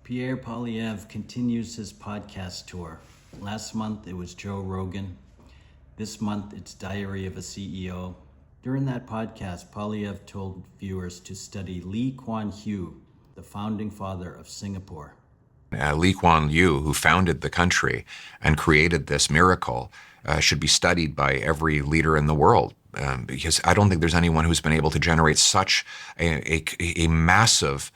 Pierre Poilievre continues his podcast tour. Last month it was Joe Rogan. This month it's Diary of a CEO. During that podcast, Poilievre told viewers to study Lee Kuan Yew, the founding father of Singapore. Lee Kuan Yew, who founded the country and created this miracle, should be studied by every leader in the world, because I don't think there's anyone who's been able to generate such a massive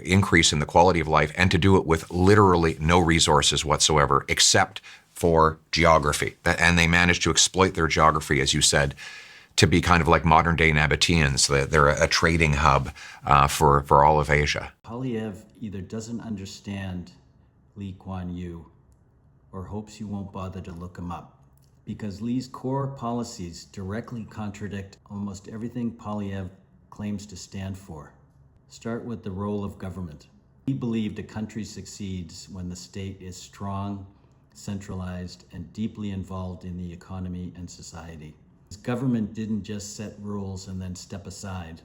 increase in the quality of life, and to do it with literally no resources whatsoever except for geography. And they managed to exploit their geography, as you said, to be kind of like modern-day Nabateans. They're a trading hub for all of Asia. Poilievre either doesn't understand Lee Kuan Yew or hopes you won't bother to look him up, because Lee's core policies directly contradict almost everything Poilievre claims to stand for. Start with the role of government. He believed a country succeeds when the state is strong, centralized, and deeply involved in the economy and society. His government didn't just set rules and then step aside.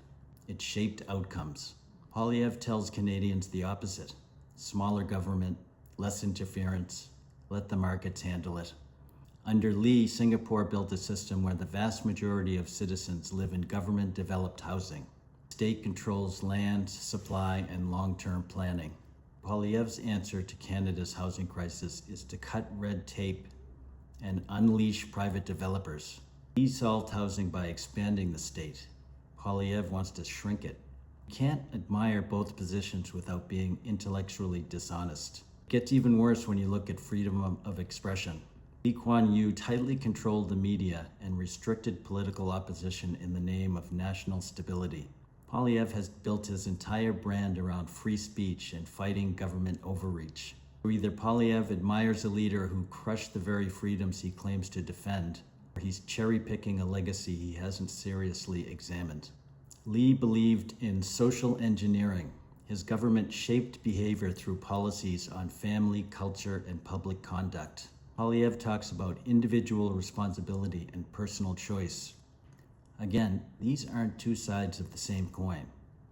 It shaped outcomes. Poilievre tells Canadians the opposite. Smaller government, less interference, let the markets handle it. Under Lee, Singapore built a system where the vast majority of citizens live in government-developed housing. The state controls land, supply, and long-term planning. Poilievre's answer to Canada's housing crisis is to cut red tape and unleash private developers. He solved housing by expanding the state. Poilievre wants to shrink it. You can't admire both positions without being intellectually dishonest. It gets even worse when you look at freedom of expression. Lee Kuan Yew tightly controlled the media and restricted political opposition in the name of national stability. Poilievre has built his entire brand around free speech and fighting government overreach. So either Poilievre admires a leader who crushed the very freedoms he claims to defend, or he's cherry-picking a legacy he hasn't seriously examined. Lee believed in social engineering. His government shaped behavior through policies on family, culture, and public conduct. Poilievre talks about individual responsibility and personal choice. Again, these aren't two sides of the same coin.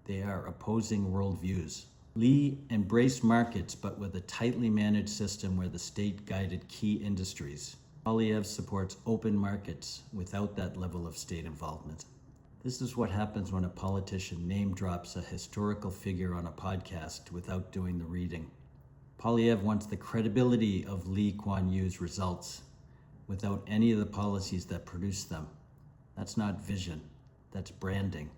They are opposing worldviews. Lee embraced markets, but with a tightly managed system where the state guided key industries. Poilievre supports open markets without that level of state involvement. This is what happens when a politician name drops a historical figure on a podcast without doing the reading. Poilievre wants the credibility of Lee Kuan Yew's results without any of the policies that produce them. That's not vision, that's branding.